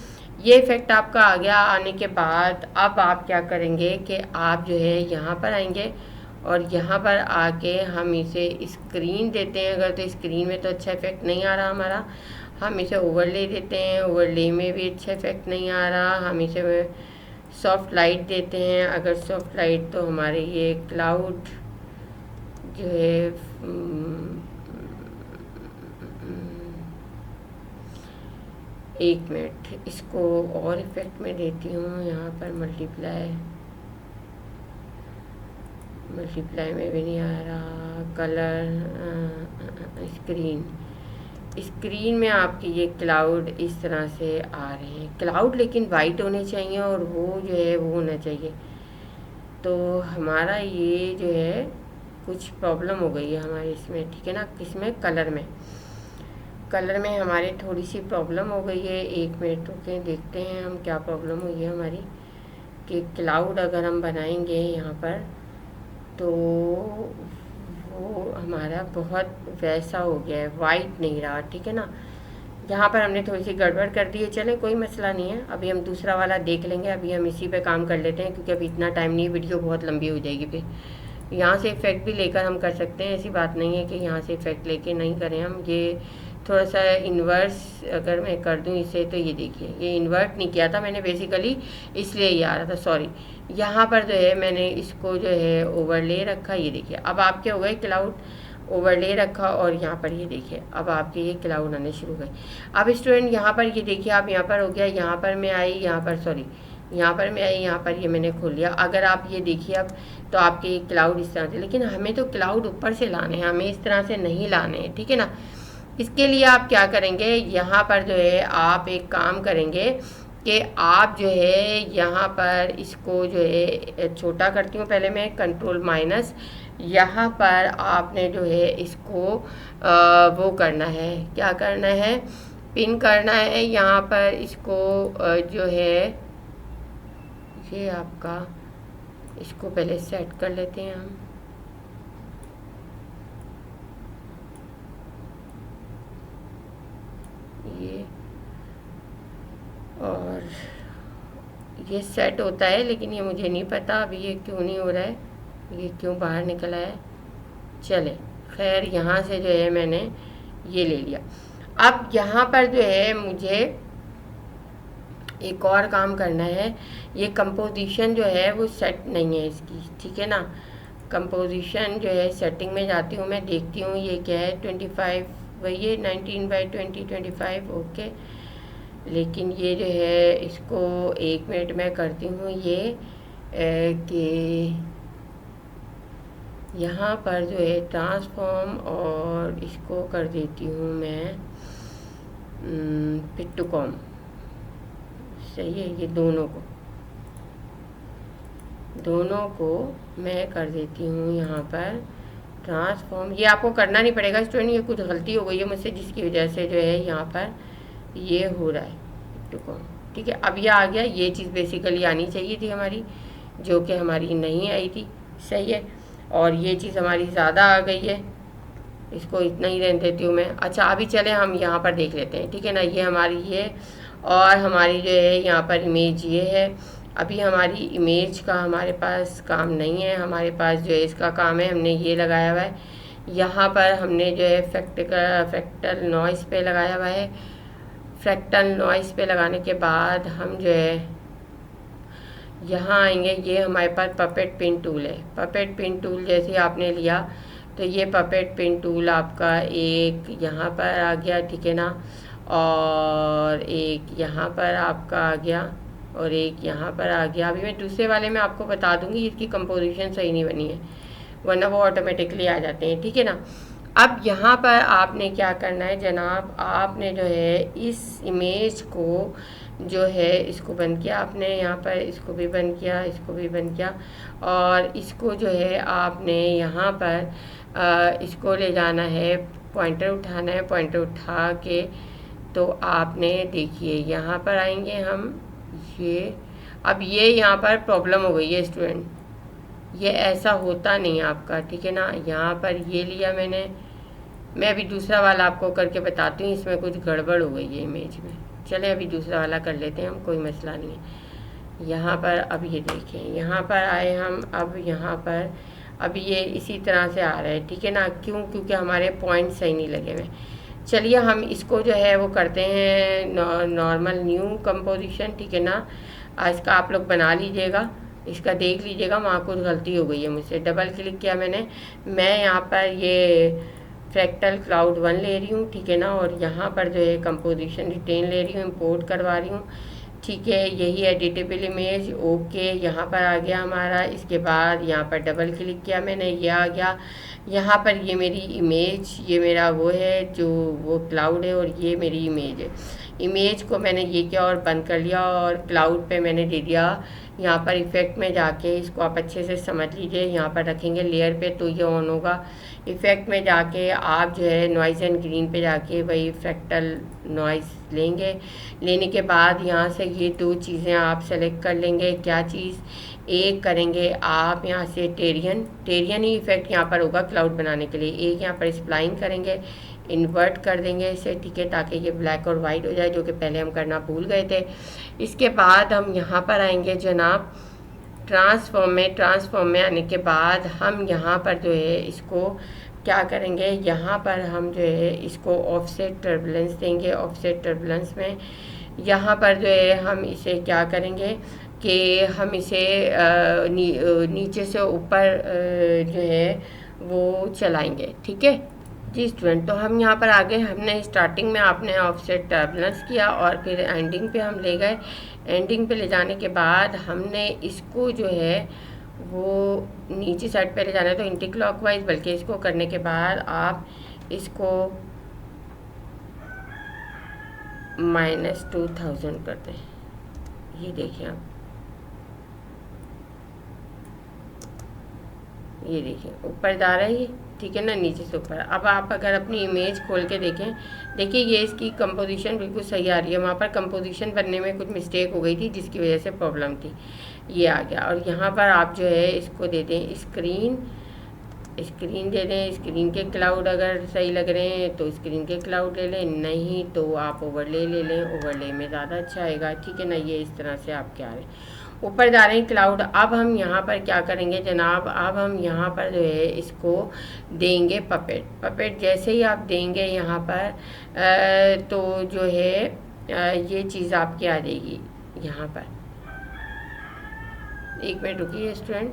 ये इफ़ेक्ट आपका आ गया। आने के बाद अब आप क्या करेंगे कि आप जो है यहाँ पर आएंगे, और यहाँ पर आके हम इसे स्क्रीन देते हैं। अगर तो स्क्रीन में तो अच्छा इफ़ेक्ट नहीं आ रहा हमारा, हम इसे ओवरले देते हैं, ओवरले में भी अच्छा इफ़ेक्ट नहीं आ रहा, हम इसे सॉफ्ट लाइट देते हैं। अगर सॉफ्ट लाइट तो हमारे ये क्लाउड जो है एक मिनट, इसको और इफ़ेक्ट में देती हूँ। यहाँ पर मल्टीप्लाई में भी नहीं आ रहा, कलर, स्क्रीन में आपकी ये क्लाउड इस तरह से आ रहे हैं। क्लाउड लेकिन वाइट होने चाहिए, और वो जो है वो होना चाहिए। तो हमारा ये जो है कुछ प्रॉब्लम हो गई है हमारे इसमें, ठीक है ना। किसमें, कलर में हमारे थोड़ी सी प्रॉब्लम हो गई है। एक मिनट रुके, देखते हैं हम क्या प्रॉब्लम हुई है हमारी। कि क्लाउड अगर हम बनाएंगे यहाँ पर, तो वो हमारा बहुत वैसा हो गया है, वाइट नहीं रहा, ठीक है ना। यहाँ पर हमने थोड़ी सी गड़बड़ कर दी है, चलें कोई मसला नहीं है। अभी हम दूसरा वाला देख लेंगे, अभी हम इसी पे काम कर लेते हैं, क्योंकि अभी इतना टाइम नहीं है, वीडियो बहुत लंबी हो जाएगी। फिर यहाँ से इफ़ेक्ट भी लेकर हम कर सकते हैं, ऐसी बात नहीं है कि यहाँ से इफ़ेक्ट लेके नहीं करें हम। ये थोड़ा सा इन्वर्स अगर मैं कर दूँ इसे, तो ये देखिए, ये इन्वर्ट नहीं किया था मैंने बेसिकली, इसलिए ये आ रहा था, सॉरी। यहाँ पर जो है मैंने इसको जो है ओवरले रखा, ये देखिए। अब आपके हो गए क्लाउड ओवरले रखा और यहाँ पर ये देखिए अब आपके ये क्लाउड आने शुरू हुए। अब स्टूडेंट यहाँ पर ये देखिए आप यहाँ पर हो गया, यहाँ पर मैं आई, यहाँ पर सॉरी यहाँ पर मैं आई, यहाँ पर ये मैंने खोल लिया। अगर आप ये देखिए अब तो आपके ये क्लाउड इस तरह से, लेकिन हमें तो क्लाउड ऊपर से लाने हैं, हमें इस तरह से नहीं लाने हैं, ठीक है ना। इसके लिए आप क्या करेंगे, यहाँ पर जो है आप एक काम करेंगे कि आप जो है यहाँ पर इसको जो है छोटा करती हूँ पहले मैं, कंट्रोल माइनस, यहाँ पर आपने जो है इसको वो करना है, क्या करना है, पिन करना है यहाँ पर इसको जो है ये आपका, इसको पहले सेट कर लेते हैं हम। ये और ये सेट होता है, लेकिन ये मुझे नहीं पता अभी ये क्यों नहीं हो रहा है, ये क्यों बाहर निकला है। चले खैर, यहाँ से जो है मैंने ये ले लिया। अब यहाँ पर जो है मुझे एक और काम करना है, ये कंपोजिशन जो है वो सेट नहीं है इसकी, ठीक है ना। कंपोजिशन जो है सेटिंग में जाती हूँ मैं, देखती हूँ ये क्या है, 25 वही है, 19/20 25 ओके। लेकिन ये जो है इसको 1 मिनट में करती हूँ ये कि यहाँ पर जो है ट्रांसफॉर्म और इसको कर देती हूँ मैं पिक टू कॉम, सही है। ये दोनों को मैं कर देती हूँ यहाँ पर ट्रांसफॉर्म। ये आपको करना नहीं पड़ेगा स्टूडेंट, ये कुछ गलती हो गई है मुझसे जिसकी वजह से जो है यहाँ पर ये हो रहा है पिक टू कॉम, ठीक है। अब ये आ गया, ये चीज़ बेसिकली आनी चाहिए थी हमारी, जो कि हमारी नहीं आई थी, सही है। और ये चीज़ हमारी ज़्यादा आ गई है, इसको इतना ही रहने देती हूँ मैं। अच्छा अभी चले हम यहाँ पर देख लेते हैं, ठीक है ना। ये हमारी है और हमारी जो है यहाँ पर इमेज ये है। अभी हमारी इमेज का हमारे पास काम नहीं है, हमारे पास जो है इसका काम है, हमने ये लगाया हुआ है। यहाँ पर हमने जो है फ्रैक्टल नॉइस पे लगाया हुआ है। फ्रैक्टल नॉइस पे लगाने के बाद हम जो है यहाँ आएंगे, ये हमारे पास पपेट पिन टूल है। पपेट पिन टूल जैसे आपने लिया तो ये पपेट पिन टूल आपका एक यहाँ पर आ गया, ठीक है ना, और एक यहाँ पर आपका आ गया और एक यहाँ पर आ गया। अभी मैं दूसरे वाले में आपको बता दूंगी, इसकी कंपोजिशन सही नहीं बनी है, वरना वो ऑटोमेटिकली आ जाते हैं, ठीक है ना। अब यहाँ पर आपने क्या करना है जनाब, आपने जो है इस इमेज को जो है इसको बंद किया आपने, यहाँ पर इसको भी बंद किया, इसको भी बंद किया, और इसको जो है आपने यहाँ पर इसको ले जाना है, पॉइंटर उठाना है। पॉइंटर उठा के तो आपने देखिए यहाँ पर आएंगे हम, ये अब ये यहाँ पर प्रॉब्लम हो गई है स्टूडेंट, ये ऐसा होता नहीं आपका, ठीक है ना। यहाँ पर ये लिया मैंने, मैं अभी दूसरा वाला आपको करके बताती हूँ, इसमें कुछ गड़बड़ हो गई है इमेज में। चले अभी दूसरा वाला कर लेते हैं हम, कोई मसला नहीं है। यहाँ पर अब ये देखें, यहाँ पर आए हम, अब यहाँ पर अब ये इसी तरह से आ रहा है, ठीक है ना। क्यों? क्योंकि हमारे पॉइंट सही नहीं लगे हुए। चलिए हम इसको जो है वो करते हैं नॉर्मल न्यू कंपोजिशन, ठीक है ना। इसका आप लोग बना लीजिएगा, इसका देख लीजिएगा, वहाँ कुछ गलती हो गई है मुझसे। डबल क्लिक किया मैंने, मैं यहाँ पर ये फ्रैक्टल क्लाउड 1 ले रही हूँ, ठीक है ना, और यहाँ पर जो है कंपोजिशन रिटेन ले रही हूँ, इंपोर्ट करवा रही हूँ, ठीक है। यही एडिटेबल इमेज, ओके, यहाँ पर आ गया हमारा। इसके बाद यहाँ पर डबल क्लिक किया मैंने, ये आ गया। यहाँ पर ये मेरी इमेज, ये मेरा वो है जो वो क्लाउड है, और ये मेरी इमेज है। इमेज को मैंने ये किया और बंद कर लिया, और क्लाउड पे मैंने दे दिया यहाँ पर इफ़ेक्ट में जाके, इसको आप अच्छे से समझ लीजिए, यहाँ पर रखेंगे लेयर पे तो ये ऑन होगा। इफ़ेक्ट में जाके आप जो है नॉइज़ एंड ग्रीन पे जाके वही फ्रैक्टल नॉइज़ लेंगे। लेने के बाद यहाँ से ये दो चीज़ें आप सेलेक्ट कर लेंगे। क्या चीज़? एक करेंगे आप यहाँ से टेरियन ही इफ़ेक्ट यहाँ पर होगा क्लाउड बनाने के लिए। एक यहाँ पर स्प्लाइन करेंगे, इन्वर्ट कर देंगे इसे, ठीक है, ताकि ये ब्लैक और वाइट हो जाए, जो कि पहले हम करना भूल गए थे। इसके बाद हम यहाँ पर आएंगे जनाब ट्रांसफॉर्म में आने के बाद हम यहाँ पर जो है इसको क्या करेंगे, यहाँ पर हम जो है इसको ऑफसेट टर्बुलेंस देंगे। ऑफसेट टर्बुलेंस में यहाँ पर जो है हम इसे क्या करेंगे कि हम इसे नीचे से ऊपर जो है वो चलाएंगे। ठीक है जी स्टूडेंट, तो हम यहाँ पर आगे हमने स्टार्टिंग में आपने ऑफसेट टर्बुलेंस किया और फिर एंडिंग पे हम ले गए। एंडिंग पे ले जाने के बाद हमने इसको जो है वो नीचे साइड पे ले जाना है, तो एंटी क्लॉकवाइज, बल्कि इसको करने के बाद आप इसको -2000 कर दें। ये देखिए आप, ये देखिए ऊपर जा रहा है ये, ठीक है ना, नीचे से ऊपर। अब आप अगर अपनी इमेज खोल के देखें, देखिए ये इसकी कंपोजिशन बिल्कुल सही आ रही है। वहाँ पर कंपोजिशन बनने में कुछ मिस्टेक हो गई थी जिसकी वजह से प्रॉब्लम थी, ये आ गया। और यहाँ पर आप जो है इसको दे दें स्क्रीन दे दें। स्क्रीन के क्लाउड अगर सही लग रहे हैं तो स्क्रीन के क्लाउड ले लें, नहीं तो आप ओवरले ले लें, ओवरले में ज़्यादा अच्छा आएगा। ठीक है ना, ये इस तरह से आप क्या रहे ऊपर जा रहे हैं क्लाउड। अब हम यहाँ पर क्या करेंगे जनाब, अब हम यहाँ पर जो है इसको देंगे पपेट जैसे ही आप देंगे यहाँ पर तो जो है ये चीज़ आपकी आ जाएगी यहाँ पर। एक मिनट रुकिए स्टूडेंट,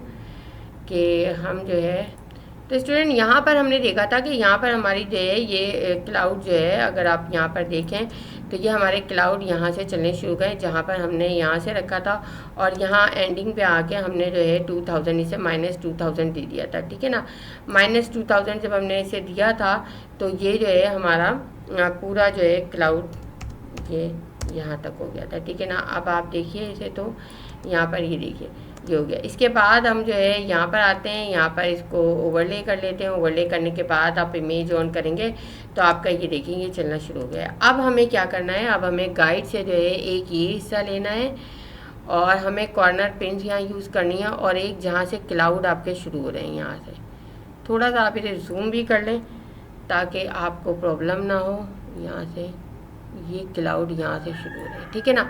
कि हम जो है, तो स्टूडेंट यहाँ पर हमने देखा था कि यहाँ पर हमारी जो है ये क्लाउड जो है, अगर आप यहाँ पर देखें तो ये हमारे क्लाउड यहाँ से चलने शुरू गए, जहाँ पर हमने यहाँ से रखा था और यहाँ एंडिंग पे आके हमने जो है 2000 इसे -2000 दे दिया था। ठीक है ना, -2000 जब हमने इसे दिया था तो ये जो है हमारा पूरा जो है क्लाउड ये यहाँ तक हो गया था। ठीक है ना, अब आप देखिए इसे, तो यहाँ पर ये देखिए ये हो गया। इसके बाद हम जो है यहाँ पर आते हैं, यहाँ पर इसको ओवरले कर लेते हैं। ओवरले करने के बाद आप इमेज ऑन करेंगे तो आपका ये देखेंगे चलना शुरू हो गया। अब हमें क्या करना है, अब हमें गाइड से जो है एक ये हिस्सा लेना है और हमें कॉर्नर पिन यहाँ यूज़ करनी है, और एक जहाँ से क्लाउड आपके शुरू हो रहे हैं यहाँ से। थोड़ा सा आप इसे जूम भी कर लें ताकि आपको प्रॉब्लम ना हो। यहाँ से ये क्लाउड यहाँ से शुरू हो रहे हैं, ठीक है ना।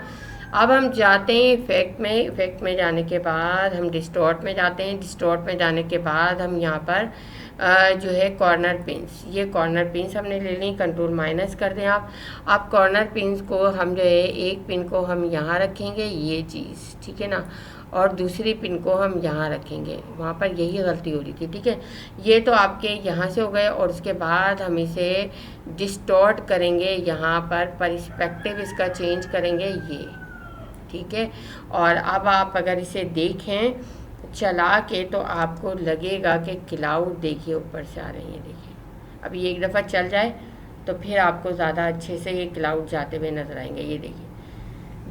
अब हम जाते हैं इफ़ेक्ट में जाने के बाद हम डिस्टॉर्ट में जाते हैं। डिस्टॉर्ट में जाने के बाद हम यहाँ पर जो है कॉर्नर पिंस, ये कॉर्नर पिंस हमने ले ली, कंट्रोल- कर दें आप कॉर्नर पिंस को हम जो है एक पिन को हम यहाँ रखेंगे, ये चीज़, ठीक है ना, और दूसरी पिन को हम यहाँ रखेंगे। वहाँ पर यही गलती हो रही थी, ठीक है। ये तो आपके यहाँ से हो गए, और उसके बाद हम इसे डिस्टॉर्ट करेंगे, यहाँ पर पर्सपेक्टिव इसका चेंज करेंगे, ये ठीक है। और अब आप अगर इसे देखें चला के तो आपको लगेगा कि क्लाउड देखिए ऊपर से आ रही है, देखिए। अब ये एक दफ़ा चल जाए तो फिर आपको ज़्यादा अच्छे से ये क्लाउड जाते हुए नज़र आएंगे। ये देखिए,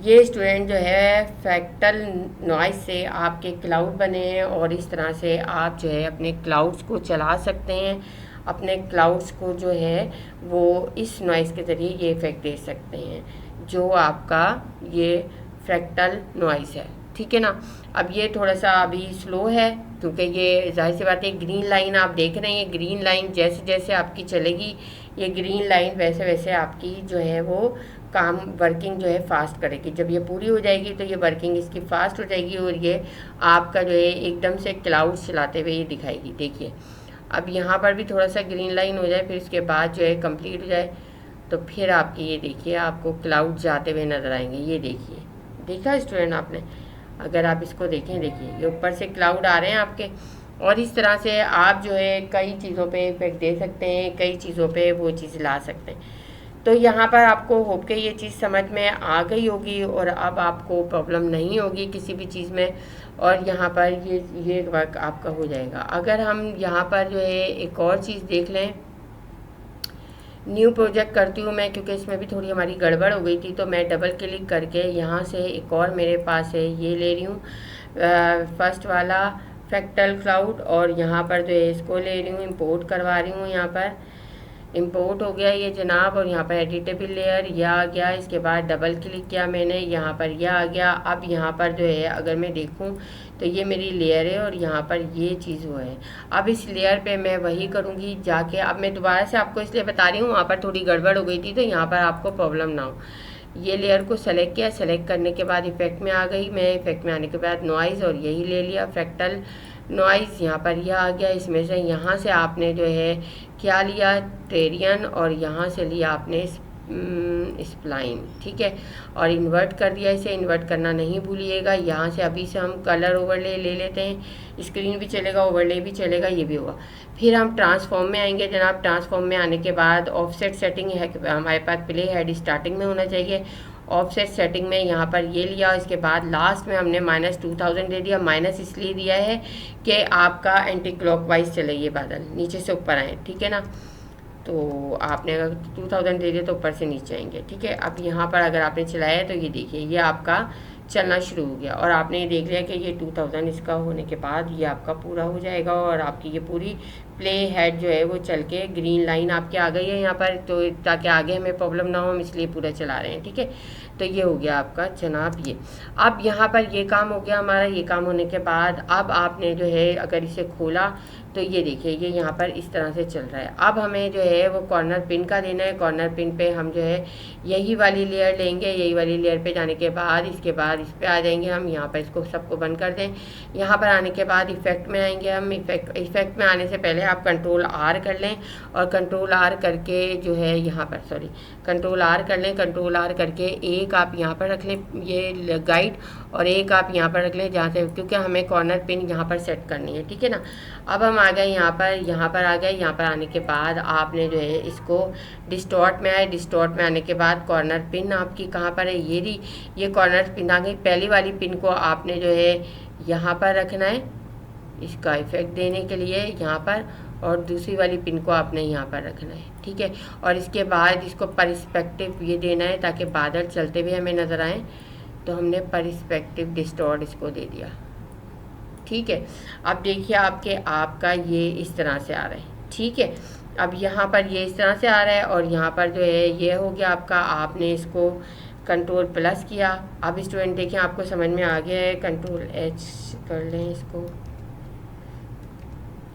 ये स्टूडेंट जो है फ्रैक्टल नॉइज़ से आपके क्लाउड बने हैं, और इस तरह से आप जो है अपने क्लाउड्स को चला सकते हैं। अपने क्लाउड्स को जो है वो इस नॉइज़ के ज़रिए ये इफ़ेक्ट दे सकते हैं जो आपका ये फ्रैक्टल नॉइज़ है, ठीक है ना। अब ये थोड़ा सा अभी स्लो है क्योंकि ये जाहिर सी बात है, ग्रीन लाइन आप देख रहे हैं, ग्रीन लाइन जैसे जैसे आपकी चलेगी, ये ग्रीन लाइन वैसे वैसे आपकी जो है वो काम वर्किंग जो है फास्ट करेगी। जब ये पूरी हो जाएगी तो ये वर्किंग इसकी फास्ट हो जाएगी, और ये आपका जो है एकदम से क्लाउड चलाते हुए ये दिखाएगी। देखिए अब यहाँ पर भी थोड़ा सा ग्रीन लाइन हो जाए, फिर उसके बाद जो है कंप्लीट हो जाए, तो फिर आपकी ये देखिए आपको क्लाउड जाते हुए नज़र आएंगे। ये देखिए, देखा स्टूडेंट आपने, अगर आप इसको देखें, देखिए ये ऊपर से क्लाउड आ रहे हैं आपके, और इस तरह से आप जो है कई चीज़ों पे इफेक्ट दे सकते हैं, कई चीज़ों पे वो चीज़ ला सकते हैं। तो यहाँ पर आपको होप के ये चीज़ समझ में आ गई होगी, और अब आपको प्रॉब्लम नहीं होगी किसी भी चीज़ में, और यहाँ पर ये वर्क आपका हो जाएगा। अगर हम यहाँ पर जो है एक और चीज़ देख लें, न्यू प्रोजेक्ट करती हूँ मैं, क्योंकि इसमें भी थोड़ी हमारी गड़बड़ हो गई थी, तो मैं डबल क्लिक करके यहाँ से एक और मेरे पास है ये ले रही हूँ, फर्स्ट वाला फ्रैक्टल क्लाउड, और यहाँ पर जो है इसको ले रही हूँ, इंपोर्ट करवा रही हूँ। यहाँ पर इंपोर्ट हो गया ये जनाब, और यहाँ पर एडिटेबल लेयर यह आ गया। इसके बाद डबल क्लिक किया मैंने, यहाँ पर यह आ गया। अब यहाँ पर जो है अगर मैं देखूँ तो ये मेरी लेयर है, और यहाँ पर ये चीज़ वो है। अब इस लेयर पे मैं वही करूँगी जाके, अब मैं दोबारा से आपको इसलिए बता रही हूँ, वहाँ पर थोड़ी गड़बड़ हो गई थी, तो यहाँ पर आपको प्रॉब्लम ना हो। ये लेयर को सेलेक्ट किया, सेलेक्ट करने के बाद इफेक्ट में आ गई मैं, इफेक्ट में आने के बाद नॉइज़, और यही ले लिया फ्रैक्टल नॉइज़, यहाँ पर यह आ गया। इसमें से यहाँ से आपने जो है क्या लिया, टेरियन, और यहाँ से लिया आपने स्प्लाइन, ठीक है। और इन्वर्ट कर दिया, इसे इन्वर्ट करना नहीं भूलिएगा। यहाँ से अभी से हम कलर ओवरले ले लेते हैं, स्क्रीन भी चलेगा, ओवरले भी चलेगा, ये भी होगा। फिर हम ट्रांसफॉर्म में आएंगे जनाब। ट्रांसफॉर्म में आने के बाद ऑफसेट सेटिंग है, हमारे पास प्ले हेड स्टार्टिंग में होना चाहिए। ऑफसेट सेटिंग में यहाँ पर ये लिया, इसके बाद लास्ट में हमने -2000 दे दिया। माइनस इसलिए दिया है कि आपका एंटी क्लॉकवाइज चले ये बादल, नीचे से ऊपर आए, ठीक है ना। तो आपने अगर 2000 दे दिया तो ऊपर से नीचे आएंगे, ठीक है। अब यहाँ पर अगर आपने चलाया तो ये देखिए ये आपका चलना शुरू हो गया, और आपने ये देख लिया कि ये 2000 इसका होने के बाद ये आपका पूरा हो जाएगा, और आपकी ये पूरी प्ले हेड जो है वो चल के ग्रीन लाइन आपके आ गई है यहाँ पर, तो ताकि आगे हमें प्रॉब्लम ना हो हम इसलिए पूरा चला रहे हैं, ठीक है। तो ये हो गया आपका जनाब ये। अब यहाँ पर ये काम हो गया हमारा। ये काम होने के बाद अब आपने जो है अगर इसे खोला तो ये देखिए ये यहाँ पर इस तरह से चल रहा है। अब हमें जो है वो कॉर्नर पिन का देना है। कॉर्नर पिन पे हम जो है यही वाली लेयर लेंगे। यही वाली लेयर पे जाने के बाद इसके बाद इस पर आ जाएंगे हम। यहाँ पर इसको सबको बंद कर दें। यहाँ पर आने के बाद इफ़ेक्ट में आएंगे हम। इफ़ेक्ट में आने से पहले आप कंट्रोल R कर लें, और कंट्रोल R करके जो है यहाँ पर कंट्रोल R कर लें। कंट्रोल R करके एक आप यहाँ पर रख लें ये गाइड, और एक आप यहाँ पर रख लें जहाँ से, क्योंकि हमें कॉर्नर पिन यहाँ पर सेट करनी है, ठीक है ना। अब हम आ गए यहाँ पर आ गए। यहाँ पर आने के बाद आपने जो है इसको डिस्टॉर्ट में आए। डिस्टॉर्ट में आने के बाद कॉर्नर पिन आपकी कहाँ पर है, ये कॉर्नर पिन आ गई। पहली वाली पिन को आपने जो है यहाँ पर रखना है इसका इफेक्ट देने के लिए यहाँ पर, और दूसरी वाली पिन को आपने यहाँ पर रखना है, ठीक है। और इसके बाद इसको परिस्पेक्टिव ये देना है ताकि बादल चलते हुए हमें नज़र आए। तो हमने परिस्पेक्टिव डिस्टॉर्ट इसको दे दिया, ठीक है। अब देखिए आपका ये इस तरह से आ रहा है, ठीक है। अब यहाँ पर ये इस तरह से आ रहा है, और यहाँ पर जो है ये हो गया आपका। आपने इसको कंट्रोल प्लस किया। अब स्टूडेंट देखिए आपको समझ में आ गया है। कंट्रोल H कर लें इसको,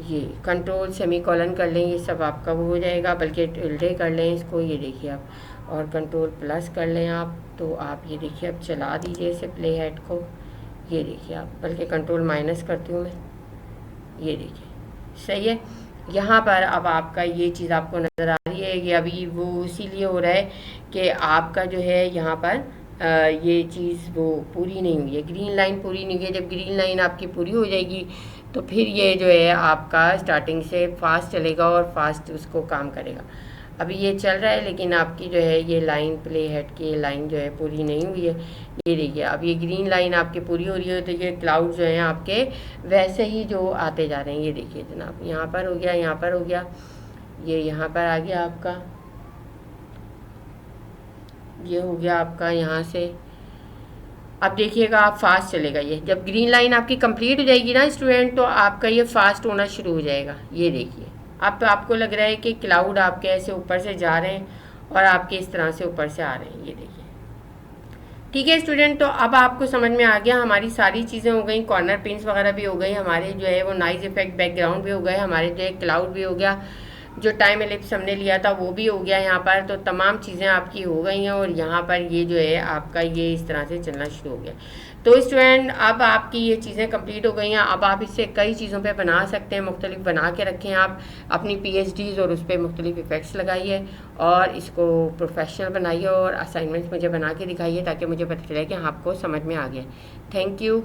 ये कंट्रोल सेमीकोलन कर लें, ये सब आपका वो हो जाएगा। बल्कि टिल्डे कर लें इसको, ये देखिए आप, और कंट्रोल प्लस कर लें आप। तो आप ये देखिए अब चला दीजिए इसे प्ले हेड को, ये देखिए आप, बल्कि कंट्रोल माइनस करती हूँ मैं, ये देखिए सही है। यहाँ पर अब आपका ये चीज़ आपको नज़र आ रही है। ये अभी वो इसीलिए हो रहा है कि आपका जो है यहाँ पर ये चीज़ वो पूरी नहीं हुई है, ग्रीन लाइन पूरी नहीं हुई है। जब ग्रीन लाइन आपकी पूरी हो जाएगी तो फिर ये जो है आपका स्टार्टिंग से फास्ट चलेगा और फास्ट उसको काम करेगा। अभी ये चल रहा है, लेकिन आपकी जो है ये लाइन प्ले हेड की लाइन जो है पूरी नहीं हुई है। ये देखिए अब ये ग्रीन लाइन आपकी पूरी हो रही है, तो ये क्लाउड जो हैं आपके वैसे ही जो आते जा रहे हैं। ये देखिए जनाब, यहाँ पर हो गया, यहाँ पर हो गया, ये यहाँ पर आ गया आपका, ये हो गया आपका यहाँ से। अब देखिएगा आप फास्ट चलेगा ये। जब ग्रीन लाइन आपकी कंप्लीट हो जाएगी ना स्टूडेंट, तो आपका ये फास्ट होना शुरू हो जाएगा। ये देखिए अब तो आपको लग रहा है कि क्लाउड आपके ऐसे ऊपर से जा रहे हैं और आपके इस तरह से ऊपर से आ रहे हैं, ये देखिए। ठीक है स्टूडेंट, तो अब आपको समझ में आ गया। हमारी सारी चीज़ें हो गई, कॉर्नर पिन्स वगैरह भी हो गई, हमारे जो है वो नाइस इफेक्ट बैकग्राउंड भी हो गए, हमारे जो है क्लाउड भी हो गया, जो टाइम एलिप्स हमने लिया था वो भी हो गया यहाँ पर। तो तमाम चीज़ें आपकी हो गई हैं, और यहाँ पर ये जो है आपका ये इस तरह से चलना शुरू हो गया। तो स्टूडेंट अब आपकी ये चीज़ें कंप्लीट हो गई हैं। अब आप इससे कई चीज़ों पे बना सकते हैं, मुख्तलिफ बना के रखें आप अपनी PhDs, और उस पर मुख्तलिफ इफ़ेक्ट्स लगाइए और इसको प्रोफेशनल बनाइए, और असाइनमेंट्स मुझे बना के दिखाइए ताकि मुझे पता चले कि आपको समझ में आ गया। Thank you.